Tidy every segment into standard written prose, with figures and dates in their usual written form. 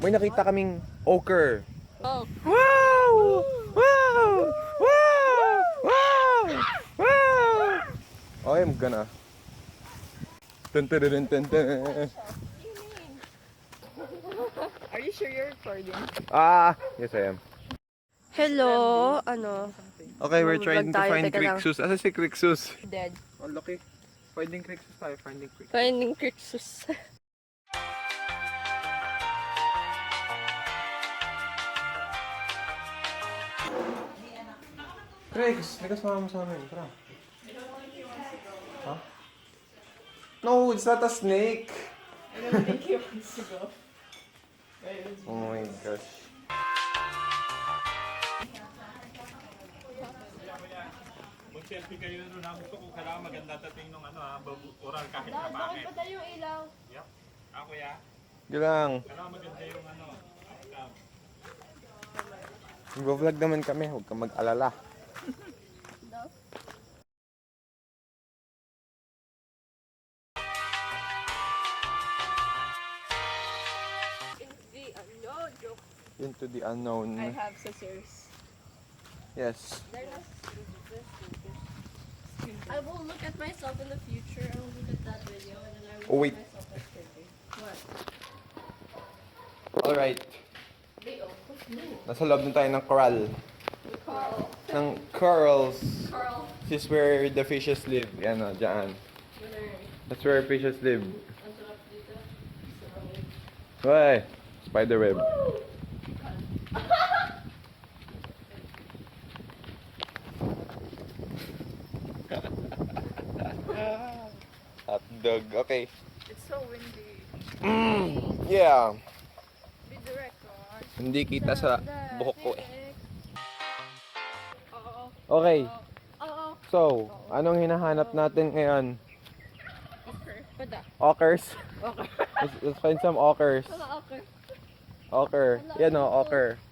may nakita kaming ochre. Oh. Wow! Wow! Wow! Wow! Wow! Oh, I'm gonna. Dun, dun, dun, dun, dun. Are you sure you're recording? Yes I am. Hello, Okay, we're trying to tayo, find teka lang. Crixus. Asa si Crixus? Dead. Oh, laki. Finding Crixus tayo, finding Crixus. Finding Crixus. Crix, may kasama mo sa amin. Tara. Huh? No, it's not a snake. I don't think he wants to go. Oh my gosh. Mag-selfie kayo na doon. Gusto ko kailangan maganda dating nung oral kahit na bakit. Bakit pa tayo yung ilaw? Yep. Ako ya. Gilang. Kailangan maganda yung Mag-vlog naman kami, huwag kang mag-alala. Into the unknown. I have scissors. Yes. I will look at myself in the future. I will look at that video and then I will Oh, wait. look at myself yesterday. What? Alright. Leo. Nasa loob na tayo ng coral. Carl. Ng corals. Carl. This is where the fishes live. Yan o, dyan. That's where fishes live. Ang sarap dito. Why? Spider web. Hot dog. Okay. It's so windy. Yeah. Be direct on. Hindi kita sa buhok ko eh. Oo. Okay. Oo. So, anong hinahanap natin ngayon? Okay. Pada. Ochres? Okay. Let's find some ochres. Okay. Ochre. Yan o, ochre.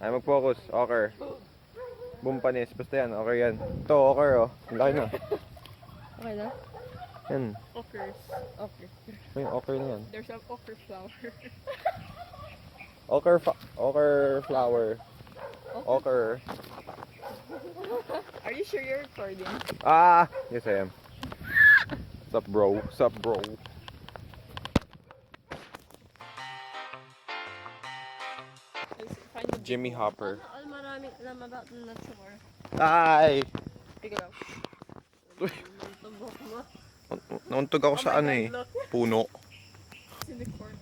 Ay, mag-focus. Ochre. Bumpanis. Basta yan. Ochre yan. Ito, ochre o. Ang laki na. Okay na? Yan. Okers. Okay. May ochre na yan. There's an okra flower. Ochre flower. Ochre. Are you sure you're recording? Yes I am. Sup bro? Sup bro? Find the Jimmy Hopper. maraming alam about the nature. Ay! Ikaw. Uy. Tubok mo. Nauntog ako sa ano eh. Look. Puno. It's in the corner.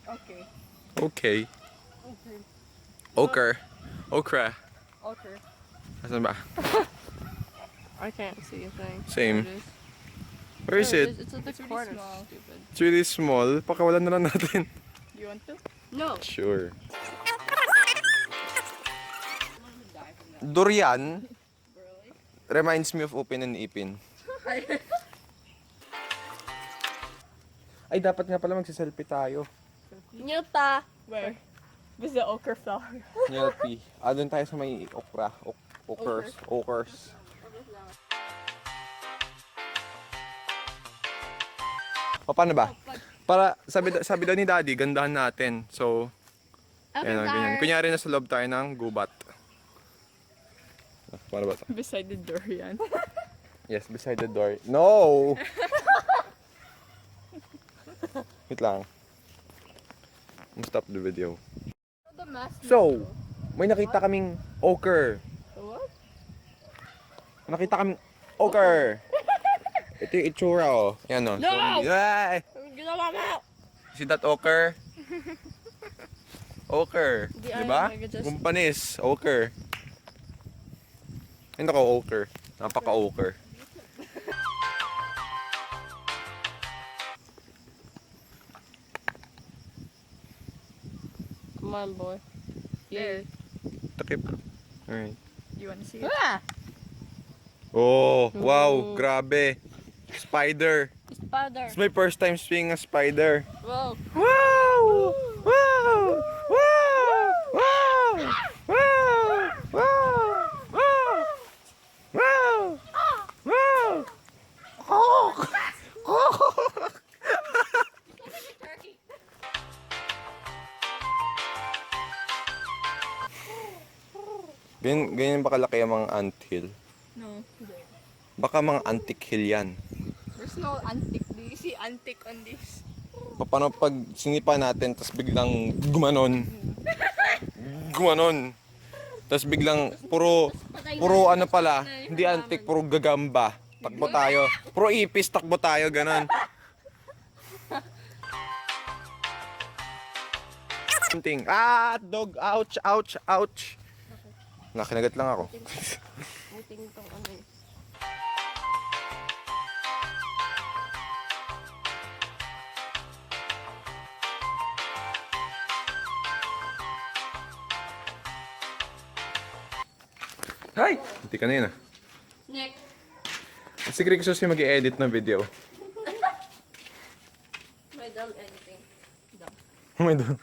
Okay. Okay. Okay. Ochre. Okra. Okay. Asan ba? I can't see a thing. Same. There it is. Where is There it? It's at the really corner. small. Stupid. It's really small. Pakawalan na lang natin. You want to? No. Sure. Durian reminds me of Upin and Ipin. Ay, dapat nga pala magsiselfie tayo. Nyuta. Where? With the okra flower. Nyelpi. Doon tayo sa may okra. Okers. Okers. O, paano ba? Para, sabi daw ni Daddy, gandahan natin. So, ayan, ganyan. Kunyari nasa loob tayo ng gubat. Paano ba ito? Beside the durian. Yes, beside the door. No! Wait lang. I'm stop the video. The mask. So, may nakita kaming ochre. What? Nakita kaming ochre. Ito yung itsura oh. Yan oh. No! Ay! Ginawa mo! See that ochre? Ochre. Di, Diba? I just- Gumpanis. Ochre. Hindi ko ochre. Napaka-ochre. Come on, boy. There. Takip. Alright. You want to see it? Ah! Oh, wow. Ooh. Grabe. Spider. Spider. It's my first time seeing a spider. Wow. Wow! Wow! Wow! Wow! Wow! Wow! Wow! Wow! Wow! Ganyan ba kalaki ang mga anthill? No. Baka mga antique hill yan. There's no antique. Do you see antique on this? Paano pag sinipa natin, tapos biglang gumanon? Gumanon. Tapos biglang puro ano pala, hindi antique, puro gagamba. Takbo tayo. Puro ipis, takbo tayo, ganon. Something. Dog. Ouch, ouch, ouch. Nakinagat lang ako. Buting itong ano eh. Hi! Hindi ka na yun ah. Nick. Si Grixos yung mag-i-edit ng video. My dumb editing. Dumb. Oh my God.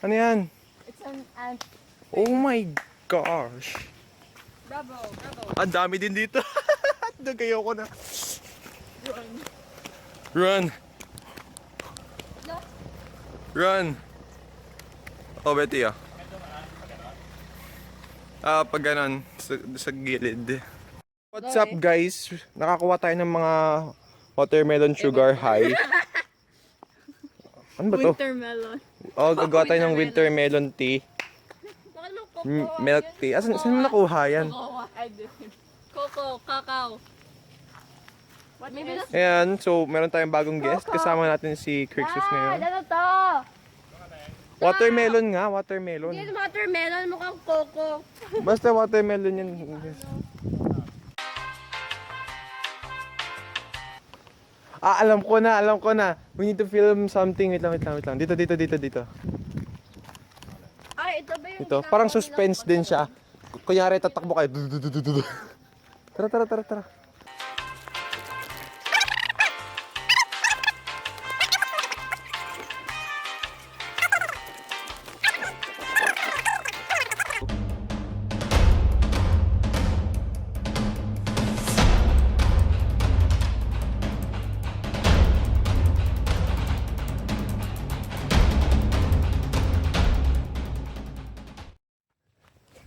Ano yan? It's an ant. Oh my gosh. Bravo, bravo. Ang dami din dito. Nagayaw ko na. Run. Run. Run. Oh, Betty ah. Pag ganon, sa gilid. What's up guys? Nakakuha tayo ng mga watermelon sugar high. Ano ba to? Wintermelon. Oh, gagawa tayo ng winter melon tea. Bakit mo cocoa? Milk tea. Saan mo nakuha yan? I did. Cocoa, cacao. What maybe that's Ayan, so meron tayong bagong guest. Kasama natin si Crixus ngayon. ano to? Watermelon nga, watermelon. Hindi watermelon, mukhang coco. Basta watermelon yan. Alam ko na. We need to film something. Wait lang. Dito. Ay, ito ba yung Ito, parang suspense din siya. Kunyari, tatakbo kayo. Du. Tara.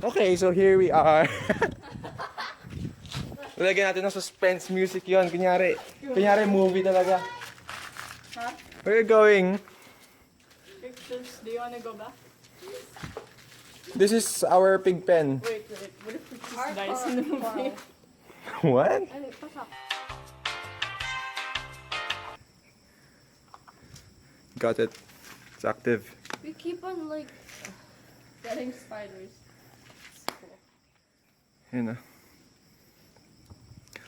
Okay, so here we are. Lagyan natin ng suspense music yon. Kunyari movie talaga. Huh? Where are you going? Pictures. Do you wanna go back? This is our pig pen. Wait. What if Pictures dies in the movie? What? Ay, pasak. Got it. It's active. We keep on like getting spiders. It's cool. Yun na.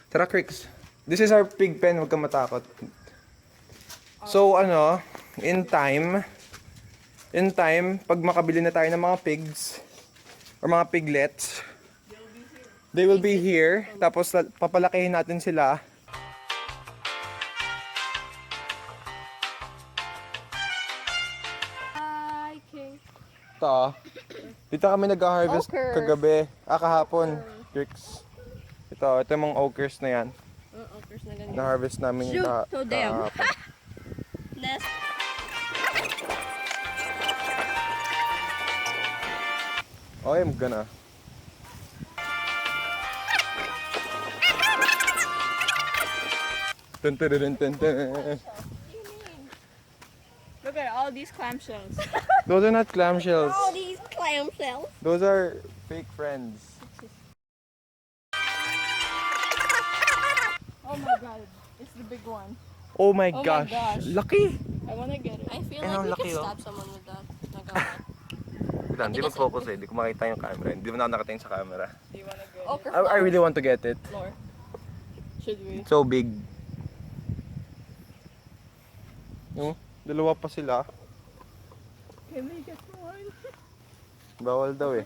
Tara, Crix. This is our pig pen. Huwag kang matakot. So, in time, pag makabili na tayo ng mga pigs, or mga piglets, they will be here. Tapos, papalakihin natin sila. Hi, King. Ito, dito kami nag-harvest Okers. kagabi. Kahapon. Crix. Ito yung mga okers na yan. Okers na ganyan. Na-harvest namin Shoot, so damn. kahapon. Nest. Oh, I'm gonna. Dun, dun, dun, dun, dun. Look at all these clamshells. Those are not clamshells. All these clamshells. Those are fake friends. Oh my god. It's the big one. Oh my Oh my gosh. gosh. Laki. I wanna get it. I feel Ayun, like we laki, could oh. stab someone with that. Nagawa. Hindi mag-focus eh. Hindi ko makita yung camera. Hindi mo na ako nakatingin sa camera. Do you wanna go? Ochre I really want to get it. Floor. Should we? So big. No? Dalawa pa sila. Can we get one? Bawal daw eh.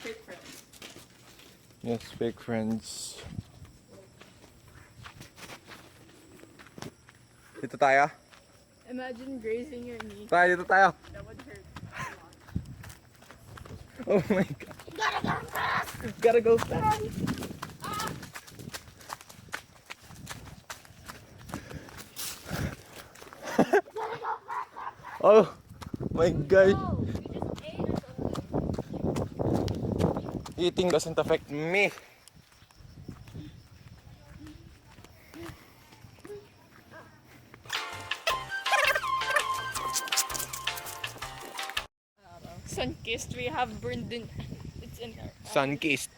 Fake friends. Yes, fake friends. Dito tayo. Imagine grazing your knee. Tayo, dito tayo. That would hurt. Oh my god. Gotta go fast. Oh my god. Oh, you just ate or something. Eating doesn't affect me. Sun-kissed, we have burned in. It's in our. Sun-kissed.